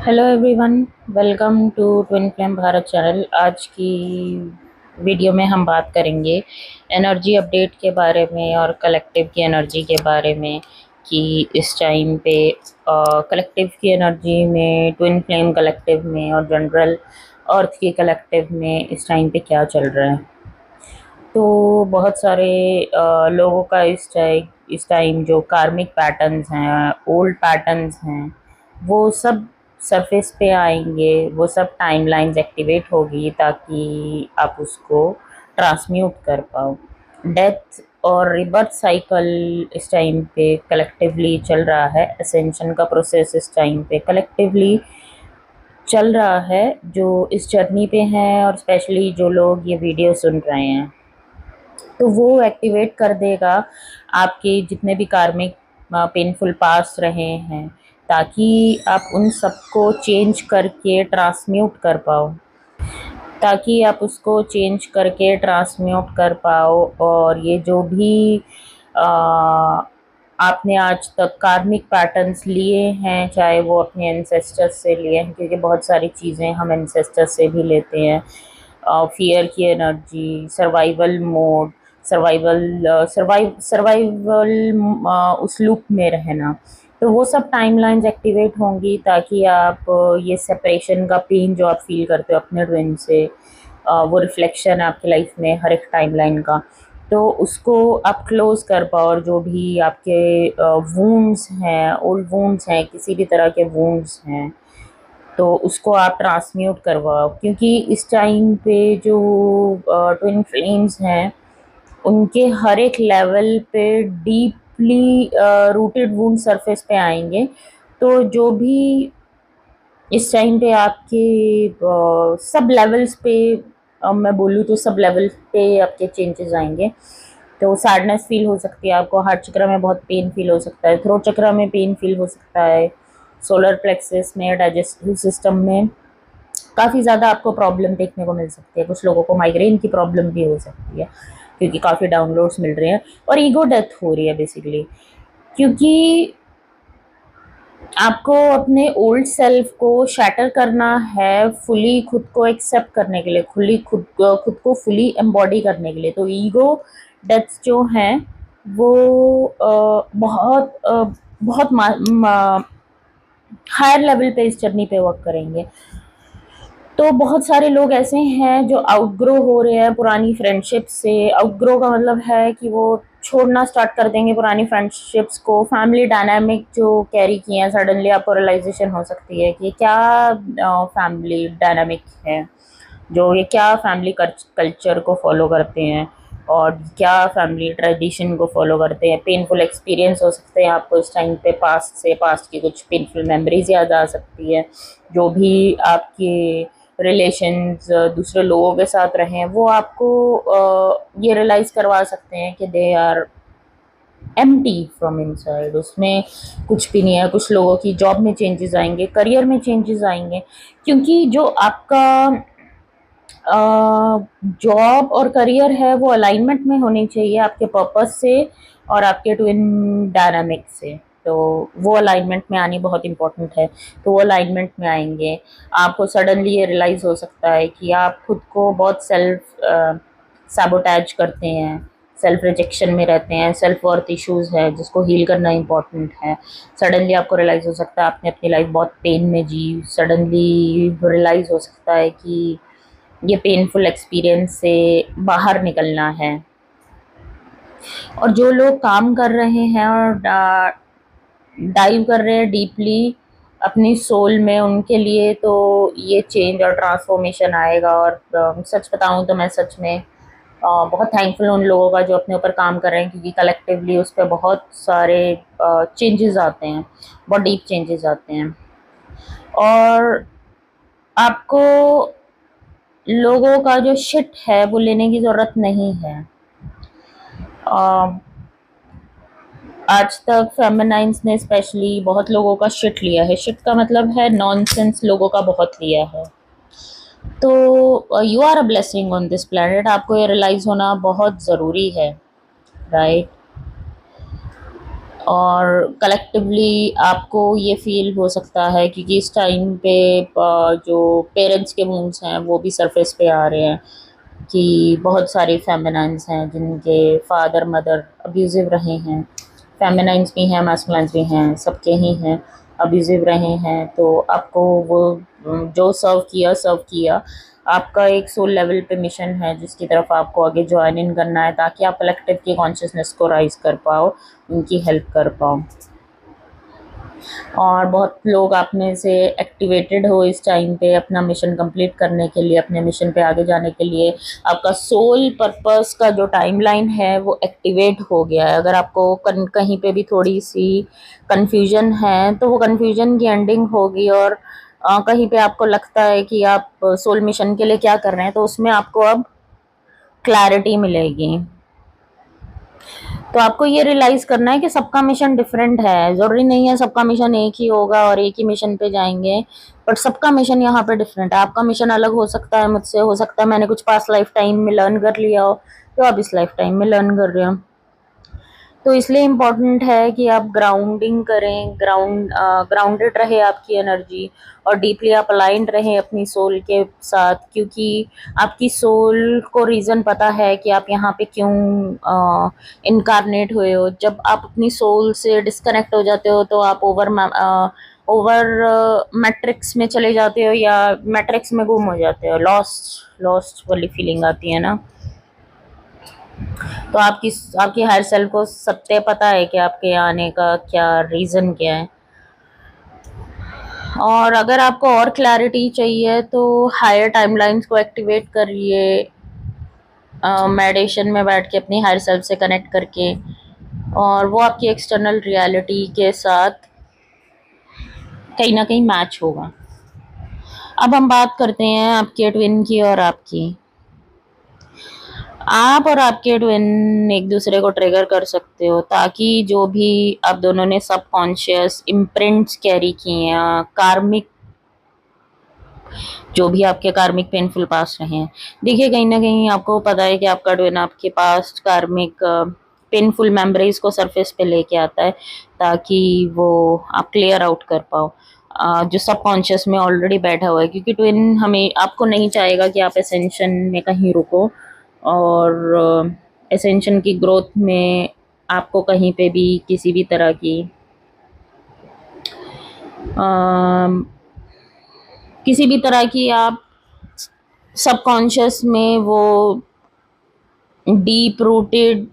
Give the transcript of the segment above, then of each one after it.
Hello everyone, welcome to twin flame Bharat channel. आज की video में हम बात करेंगे एनर्जी अपडेट के बारे में और कलेक्टिव की एनर्जी के बारे में कि इस टाइम पे कलेक्टिव की एनर्जी में, ट्विन फ्लेम कलेक्टिव में और जनरल अर्थ की कलेक्टिव में इस टाइम पे क्या चल रहा है। तो बहुत सारे लोगों का इस टाइम जो कार्मिक पैटर्न्स हैं, ओल्ड पैटर्न्स हैं, वो सब सरफेस पे आएंगे। वो सब टाइमलाइंस एक्टिवेट होगी ताकि आप उसको ट्रांसम्यूट कर पाओ। डेथ और रिबर्थ साइकिल इस टाइम पे कलेक्टिवली चल रहा है। असेंशन का प्रोसेस इस टाइम पे कलेक्टिवली चल रहा है। जो इस जर्नी पे हैं और स्पेशली जो लोग ये वीडियो सुन रहे हैं, तो वो एक्टिवेट कर देगा आपके जितने भी कार्मिक पेनफुल पास रहे हैं, ताकि आप उन सबको चेंज करके ट्रांसम्यूट कर पाओ, और ये जो भी आ, आपने आज तक कार्मिक पैटर्न्स लिए हैं, चाहे वो अपने एंसेस्टर्स से लिए हैं, क्योंकि बहुत सारी चीज़ें हम एंसेस्टर्स से भी लेते हैं। फियर की एनर्जी, सर्वाइवल मोड, सर्वाइवल उस लूप में रहना, तो वो सब टाइमलाइंस एक्टिवेट होंगी ताकि आप ये सेपरेशन का पेन जो आप फील करते हो अपने ट्विन से, वो रिफ्लेक्शन है आपकी लाइफ में हर एक टाइमलाइन का, तो उसको आप क्लोज कर पाओ। और जो भी आपके वूंड्स हैं, ओल्ड वूंड्स हैं, किसी भी तरह के वूंड्स हैं, तो उसको आप ट्रांसम्यूट करवाओ। क्योंकि इस टाइम पे जो ट्विन फ्लेम्स हैं, उनके हर एक लेवल पे डीपली रूटेड वुंड सरफेस पे आएंगे। तो जो भी इस टाइम पे आपके सब लेवल्स पे, मैं बोलूँ तो सब लेवल पे आपके चेंजेस आएंगे। तो सैडनेस फील हो सकती है आपको, हार्ट चक्र में बहुत पेन फील हो सकता है, थ्रोट चक्र में पेन फील हो सकता है, सोलर प्लेक्सस में, डाइजेस्टिव सिस्टम में काफ़ी ज़्यादा आपको प्रॉब्लम देखने को मिल सकती है। कुछ लोगों को माइग्रेन की प्रॉब्लम भी हो सकती है, क्योंकि काफ़ी डाउनलोड्स मिल रहे हैं और ईगो डेथ हो रही है बेसिकली। क्योंकि आपको अपने ओल्ड सेल्फ को शैटर करना है, फुली खुद को एक्सेप्ट करने के लिए, खुद को फुली एम्बॉडी करने के लिए। तो ईगो डेथ्स जो हैं वो बहुत हायर लेवल पे इस जर्नी पे वर्क करेंगे। तो बहुत सारे लोग ऐसे हैं जो आउटग्रो हो रहे हैं पुरानी फ्रेंडशिप से। आउटग्रो का मतलब है कि वो छोड़ना स्टार्ट कर देंगे पुरानी फ्रेंडशिप्स को। फैमिली डायनामिक जो कैरी किए हैं, सडनली आपको रियलाइजेशन हो सकती है कि क्या फैमिली डायनामिक है, जो ये क्या फैमिली कल्चर को फॉलो करते हैं और क्या फैमिली ट्रेडिशन को फॉलो करते हैं। पेनफुल एक्सपीरियंस हो सकते हैं आपको इस टाइम पे, पास्ट की कुछ पेनफुल मेमोरीज याद आ सकती है। जो भी आपके रिलेशंस दूसरे लोगों के साथ रहे हैं, वो आपको ये रियलाइज़ करवा सकते हैं कि they are empty from inside, उसमें कुछ भी नहीं है। कुछ लोगों की जॉब में चेंजेस आएंगे, करियर में चेंजेस आएंगे, क्योंकि जो आपका जॉब और करियर है वो अलाइनमेंट में होनी चाहिए आपके पर्पस से और आपके ट्विन डायनामिक से। तो वो अलाइनमेंट में आनी बहुत इंपॉर्टेंट है। तो वो अलाइनमेंट में आएंगे, आपको सडनली ये रियलाइज़ हो सकता है कि आप खुद को बहुत सेल्फ सैबोटैज करते हैं, सेल्फ रिजेक्शन में रहते हैं, सेल्फ वर्थ इश्यूज़ है जिसको हील करना इंपॉर्टेंट है। सडनली आपको रियलाइज़ हो सकता है आपने अपनी लाइफ बहुत पेन में जी। सडनली रियलाइज़ हो सकता है कि ये पेनफुल एक्सपीरियंस से बाहर निकलना है। और जो लोग काम कर रहे हैं और डाइव कर रहे हैं डीपली अपनी सोल में, उनके लिए तो ये चेंज और ट्रांसफॉर्मेशन आएगा। और सच बताऊं तो मैं सच में बहुत थैंकफुल हूँ उन लोगों का जो अपने ऊपर काम कर रहे हैं, क्योंकि कलेक्टिवली उस पर बहुत सारे चेंजेस आते हैं, बहुत डीप चेंजेस आते हैं। और आपको लोगों का जो शिट है वो लेने की ज़रूरत नहीं है। आज तक फेमिनाइंस ने स्पेशली बहुत लोगों का शिट लिया है। शिट का मतलब है नॉनसेंस, लोगों का बहुत लिया है। तो you are a blessing on this planet. आपको ये रियलाइज़ होना बहुत ज़रूरी है, राइट। और कलेक्टिवली आपको ये फील हो सकता है क्योंकि इस टाइम पे जो पेरेंट्स के वूंड्स हैं वो भी सरफेस पे आ रहे हैं कि बहुत सारे फेमिनाइंस हैं जिनके फादर मदर अब्यूज़िव रहे हैं। फेमिनाइंस भी हैं, मैस्कुलाइंस भी हैं, सबके ही हैं, अब्यूज़िव रहे हैं। तो आपको वो जो सर्व किया। आपका एक सोल लेवल पे मिशन है जिसकी तरफ आपको आगे जॉइन इन करना है ताकि आप कलेक्टिव की कॉन्शियसनेस को राइज़ कर पाओ, उनकी हेल्प कर पाओ। और बहुत लोग आप में से एक्टिवेटेड हो इस टाइम पे अपना मिशन कंप्लीट करने के लिए, अपने मिशन पे आगे जाने के लिए। आपका सोल पर्पस का जो टाइमलाइन है वो एक्टिवेट हो गया है। अगर आपको कहीं पे भी थोड़ी सी कंफ्यूजन है तो वो कंफ्यूजन की एंडिंग होगी, और कहीं पे आपको लगता है कि आप सोल मिशन के लिए क्या कर रहे हैं तो उसमें आपको अब क्लैरिटी मिलेगी। तो आपको ये रियलाइज करना है कि सबका मिशन डिफरेंट है। ज़रूरी नहीं है सबका मिशन एक ही होगा और एक ही मिशन पे जाएंगे, बट सबका मिशन यहाँ पे डिफरेंट है। आपका मिशन अलग हो सकता है मुझसे, हो सकता है मैंने कुछ पास्ट लाइफ टाइम में लर्न कर लिया हो तो आप इस लाइफ टाइम में लर्न कर रहे हो। तो इसलिए इम्पॉर्टेंट है कि आप ग्राउंडिंग करें, ग्राउंडेड रहे आपकी एनर्जी, और डीपली आप अलाइंड रहें अपनी सोल के साथ, क्योंकि आपकी सोल को रीज़न पता है कि आप यहाँ पे क्यों इनकारनेट हुए हो। जब आप अपनी सोल से डिस्कनेक्ट हो जाते हो तो आप ओवर मैट्रिक्स में चले जाते हो या मैट्रिक्स में गुम हो जाते हो, लॉस्ट लॉस्ट वाली फीलिंग आती है ना। तो आपकी हायर सेल्फ को सत्य पता है कि आपके आने का क्या रीज़न क्या है। और अगर आपको और क्लैरिटी चाहिए तो हायर टाइमलाइंस को एक्टिवेट करिए, मेडिटेशन में बैठ के अपनी हायर सेल्फ से कनेक्ट करके, और वो आपकी एक्सटर्नल रियलिटी के साथ कहीं ना कहीं मैच होगा। अब हम बात करते हैं आपके ट्विन की और आपकी। आप और आपके ट्विन एक दूसरे को ट्रिगर कर सकते हो ताकि जो भी आप दोनों ने सबकॉन्शियस इम्प्रिंट्स कैरी किए हैं, कार्मिक, जो भी आपके कार्मिक पेनफुल पास्ट रहे हैं। देखिए कहीं ना कहीं आपको पता है कि आपका ट्विन आपके पास्ट कार्मिक पेनफुल मेमोरीज को सरफेस पे लेके आता है ताकि वो आप क्लियर आउट कर पाओ जो सबकॉन्शियस में ऑलरेडी बैठा हुआ है। क्योंकि ट्विन हमें आपको नहीं चाहेगा कि आप एसेंशन में कहीं रुको, और एसेंशन की ग्रोथ में आपको कहीं पे भी किसी भी तरह की किसी भी तरह की आप सबकॉन्शियस में वो डीप रूटेड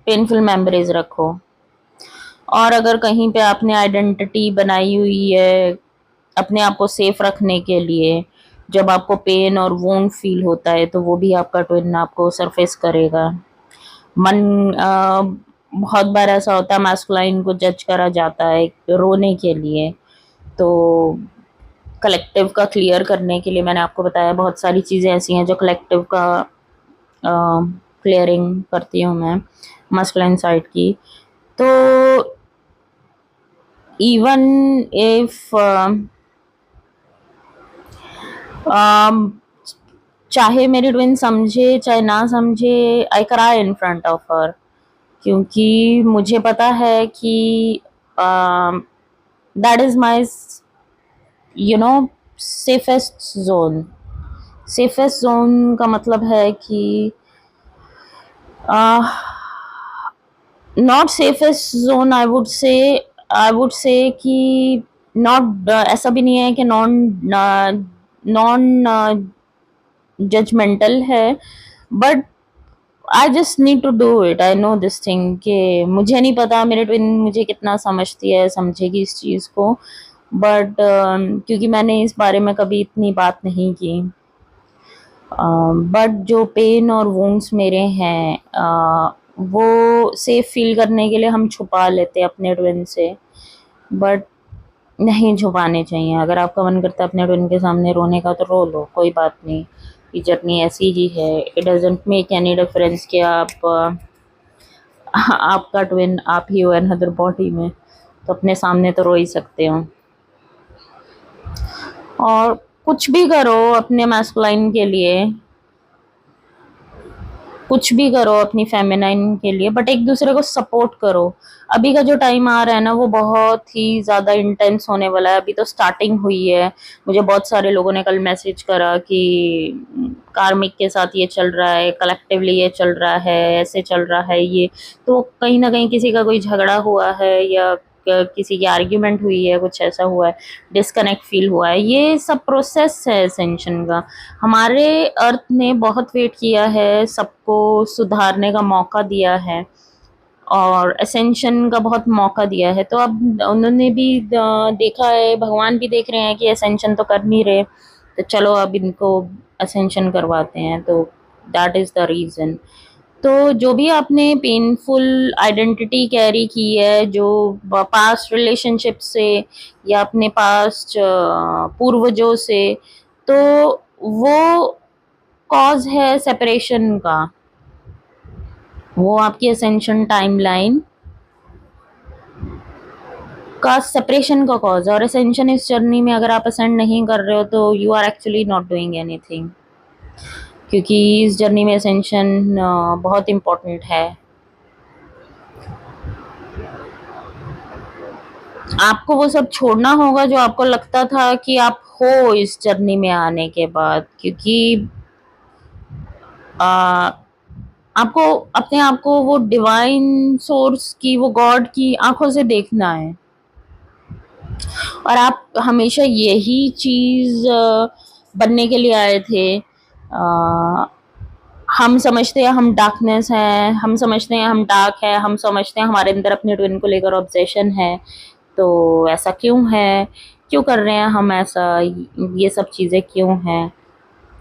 पेनफुल मेमोरीज रखो। और अगर कहीं पे आपने आइडेंटिटी बनाई हुई है अपने आप को सेफ रखने के लिए, जब आपको पेन और वोंड फील होता है तो वो भी आपका ट्विन आपको सरफेस करेगा। बहुत बार ऐसा होता है मैस्कुलाइन को जज करा जाता है रोने के लिए, तो कलेक्टिव का क्लियर करने के लिए मैंने आपको बताया बहुत सारी चीज़ें ऐसी हैं जो कलेक्टिव का क्लियरिंग करती हूँ मैं मैस्कुलाइन साइड की। तो इवन इफ चाहे मेरी ट्विन समझे चाहे ना समझे, I cry in front of her, क्योंकि मुझे पता है कि that is my safest zone. Safest zone का मतलब है कि not safest zone, I would say कि नॉट, ऐसा भी नहीं है कि नॉन नॉन जजमेंटल है, but I just need to do it. I know this thing कि मुझे नहीं पता मेरे ट्विन मुझे कितना समझती है, समझेगी इस चीज़ को, बट क्योंकि मैंने इस बारे में कभी इतनी बात नहीं की, बट जो पेन और वुंड्स मेरे हैं वो सेफ फील करने के लिए हम छुपा लेते हैं अपने ट्विन से, बट नहीं छुपाने चाहिए। अगर आपका मन करता है अपने ट्विन के सामने रोने का तो रो लो, कोई बात नहीं, ये जर्नी ऐसी ही है। It doesn't make any difference कि आपका ट्विन आप ही हो अनदर बॉडी में, तो अपने सामने तो रो ही सकते हो। और कुछ भी करो अपने मैस्कुलाइन के लिए, कुछ भी करो अपनी फेमिनाइन के लिए, बट एक दूसरे को सपोर्ट करो। अभी का जो टाइम आ रहा है ना वो बहुत ही ज्यादा इंटेंस होने वाला है। अभी तो स्टार्टिंग हुई है। मुझे बहुत सारे लोगों ने कल मैसेज करा कि कार्मिक के साथ ये चल रहा है, कलेक्टिवली ये चल रहा है, ऐसे चल रहा है ये। तो कहीं ना कहीं किसी का कोई झगड़ा हुआ है या किसी की आर्ग्यूमेंट हुई है, कुछ ऐसा हुआ है, डिस्कनेक्ट फील हुआ है। ये सब प्रोसेस है असेंशन का। हमारे अर्थ ने बहुत वेट किया है, सबको सुधारने का मौका दिया है और असेंशन का बहुत मौका दिया है। तो अब उन्होंने भी देखा है, भगवान भी देख रहे हैं कि असेंशन तो कर नहीं रहे, तो चलो अब इनको असेंशन करवाते हैं। तो दैट इज़ द रीज़न। तो जो भी आपने पेनफुल आइडेंटिटी कैरी की है, जो पास्ट रिलेशनशिप से या अपने पास्ट पूर्वजों से, तो वो कॉज है सेपरेशन का, वो आपकी असेंशन टाइमलाइन का सेपरेशन का कॉज है। और असेंशन इस जर्नी में अगर आप असेंड नहीं कर रहे हो तो you are actually not doing anything, क्योंकि इस जर्नी में असेंशन बहुत इम्पोर्टेंट है। आपको वो सब छोड़ना होगा जो आपको लगता था कि आप हो इस जर्नी में आने के बाद, क्योंकि आ, आपको अपने आप को वो डिवाइन सोर्स की, वो गॉड की आंखों से देखना है। और आप हमेशा यही चीज बनने के लिए आए थे। हम समझते हैं हम डार्कनेस है, हम समझते हैं हम डार्क है, हम समझते हैं हमारे अंदर अपने ट्विन को लेकर ऑब्सेशन है। तो ऐसा क्यों है, क्यों कर रहे हैं हम ऐसा, ये सब चीज़ें क्यों हैं।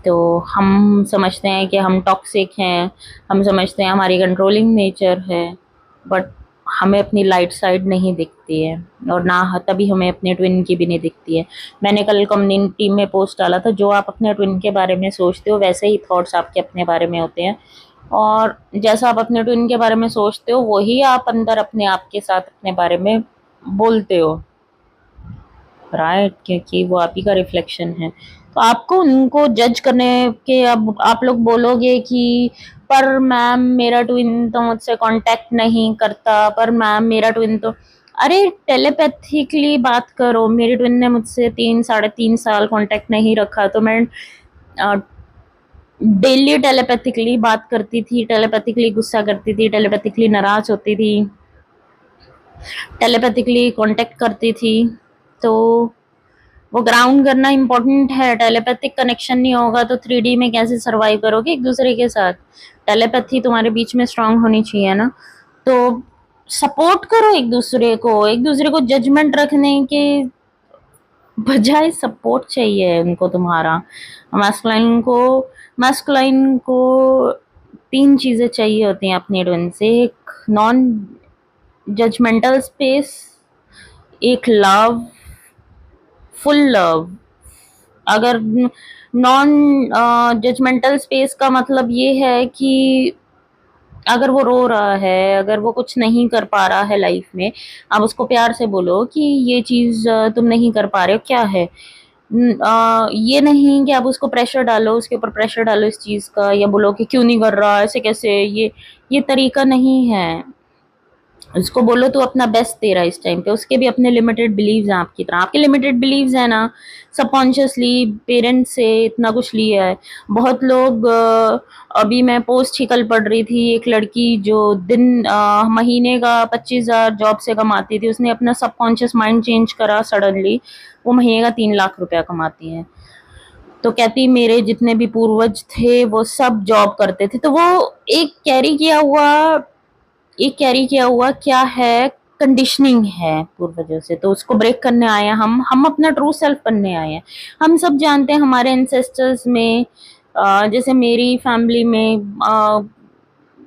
तो हम समझते हैं कि हम टॉक्सिक हैं, हम समझते हैं हमारी कंट्रोलिंग नेचर है, बट हमें अपनी लाइट साइड नहीं दिखती है, और ना तभी हमें अपने ट्विन की भी नहीं दिखती है। मैंने कल कम्युनिटी में पोस्ट डाला था, जो आप अपने ट्विन के बारे में सोचते हो वैसे ही थॉट्स आपके अपने बारे में होते हैं, और जैसा आप अपने ट्विन के बारे में सोचते हो वही आप अंदर अपने आप के साथ अपने बारे में बोलते हो, राइट, क्योंकि वो आप ही का रिफ्लेक्शन है। तो आपको उनको जज करने के, अब आप लोग बोलोगे कि पर मैम मेरा ट्विन तो मुझसे कांटेक्ट नहीं करता, पर मैम मेरा ट्विन तो, अरे टेलीपैथिकली बात करो। मेरे ट्विन ने मुझसे 3 साढ़े 3 साल कांटेक्ट नहीं रखा, तो मैं डेली टेलीपैथिकली बात करती थी, टेलीपैथिकली गुस्सा करती थी, टेलीपैथिकली नाराज होती थी, टेलीपैथिकली कांटेक्ट करती थी। तो वो ग्राउंड करना इम्पोर्टेंट है। टेलीपैथिक कनेक्शन नहीं होगा तो 3D में कैसे सरवाइव करोगे एक दूसरे के साथ। टेलीपैथी तुम्हारे बीच में स्ट्रांग होनी चाहिए ना। तो सपोर्ट करो एक दूसरे को, एक दूसरे को जजमेंट रखने के बजाय सपोर्ट चाहिए उनको तुम्हारा। मैस्कुलाइन को 3 चीजें चाहिए होती हैं अपने ट्विन से। एक नॉन जजमेंटल स्पेस, एक लव, फुल लव। अगर नॉन जजमेंटल स्पेस का मतलब ये है कि अगर वो रो रहा है, अगर वो कुछ नहीं कर पा रहा है लाइफ में, आप उसको प्यार से बोलो कि ये चीज तुम नहीं कर पा रहे हो, क्या है। ये नहीं कि आप उसको प्रेशर डालो, उसके ऊपर प्रेशर डालो इस चीज का, या बोलो कि क्यों नहीं कर रहा, ऐसे कैसे, ये तरीका नहीं है। उसको बोलो तो अपना बेस्ट दे रहा है इस टाइम पे। उसके भी अपने लिमिटेड बिलीव्स हैं आपकी तरह, आपके लिमिटेड बिलीव्स हैं ना। सबकॉन्शियसली पेरेंट्स से इतना कुछ लिया है। बहुत लोग अभी मैं पोस्ट ही कल पढ़ रही थी, एक लड़की जो महीने का 25,000 जॉब से कमाती थी, उसने अपना सबकॉन्शियस माइंड चेंज करा सडनली, वो महीने का 3 लाख रुपया कमाती है। तो कहती मेरे जितने भी पूर्वज थे वो सब जॉब करते थे। तो वो एक कैरी किया हुआ एक कैरी किया हुआ क्या है, कंडीशनिंग है पूर्वजों से। तो उसको ब्रेक करने आए हैं हम अपना ट्रू सेल्फ बनने आए हैं। हम सब जानते हैं हमारे एंसेस्टर्स में, जैसे मेरी फैमिली में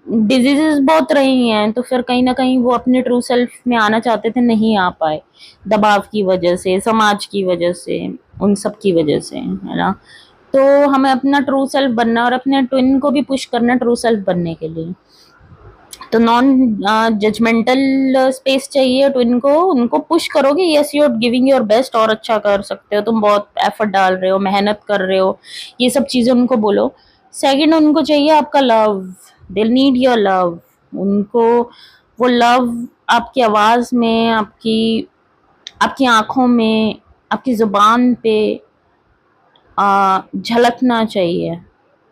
डिजीजेस बहुत रही हैं, तो फिर कहीं ना कहीं वो अपने ट्रू सेल्फ में आना चाहते थे, नहीं आ पाए, दबाव की वजह से, समाज की वजह से, उन सब की वजह से, है ना। तो हमें अपना ट्रू सेल्फ बनना और अपने ट्विन को भी पुश करना ट्रू सेल्फ बनने के लिए। तो नॉन जजमेंटल स्पेस चाहिए ट्विन को। उनको पुश करोगे, yes you are giving your best, और अच्छा कर सकते हो, तुम बहुत एफर्ट डाल रहे हो, मेहनत कर रहे हो, ये सब चीजें उनको बोलो। सेकंड, उनको चाहिए आपका love. They need your love. उनको वो लव आपकी आवाज में, आपकी आपकी आंखों में, आपकी जुबान पे झलकना चाहिए।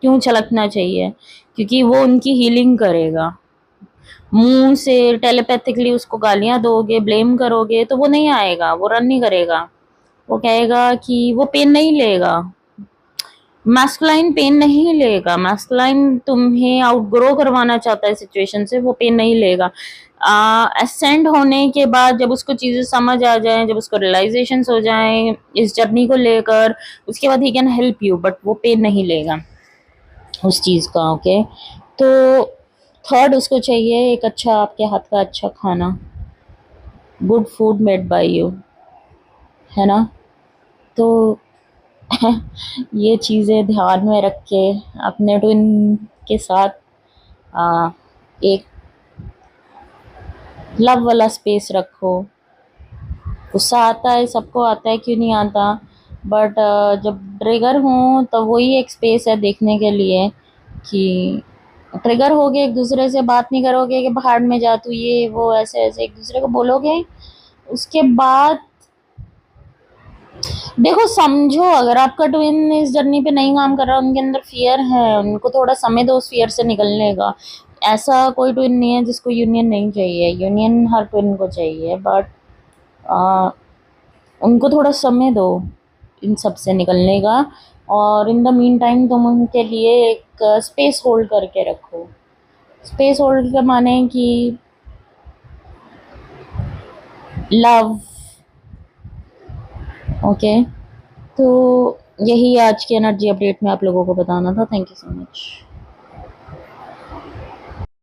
क्यों झलकना चाहिए? क्योंकि वो उनकी हीलिंग करेगा। मुंह से टेलीपैथिकली उसको गालियां दोगे, ब्लेम करोगे, तो वो नहीं आएगा, वो रन नहीं करेगा। वो कहेगा कि वो पेन नहीं लेगा, मैस्कुलाइन पेन नहीं लेगा। मैस्कुलाइन तुम्हें आउटग्रो करवाना चाहता है सिचुएशन से, वो पेन नहीं लेगा। एसेंड होने के बाद जब उसको चीजें समझ आ जाए, जब उसको रियलाइजेशन हो जाए इस जर्नी को लेकर, उसके बाद he can help you, but वो पेन नहीं लेगा उस चीज का। ओके, तो थर्ड उसको चाहिए एक अच्छा, आपके हाथ का अच्छा खाना, good food made by you, है ना। तो ये चीज़ें ध्यान में रख के अपने ट्विन के साथ एक लव वाला स्पेस रखो। गुस्सा आता है, सबको आता है, क्यों नहीं आता, बट जब ट्रिगर हो तो वही एक स्पेस है देखने के लिए कि ट्रिगर होगे, एक दूसरे से बात नहीं करोगे कि भाड़ में जा तू, ये वो ऐसे ऐसे एक दूसरे को बोलोगे। उसके बाद देखो, समझो अगर आपका ट्विन इस जर्नी पे नहीं काम कर रहा, उनके अंदर फियर है, उनको थोड़ा समय दो उस फियर से निकलने का। ऐसा कोई ट्विन नहीं है जिसको यूनियन नहीं चाहिए, यूनियन हर ट्विन को चाहिए, बट उनको थोड़ा समय दो इन सब से निकलने का। और इन द मीन टाइम तुम उनके लिए एक स्पेस होल्ड करके रखो। स्पेस होल्ड का माने कि लव। ओके, तो यही आज की एनर्जी अपडेट में आप लोगों को बताना था। Thank you so much.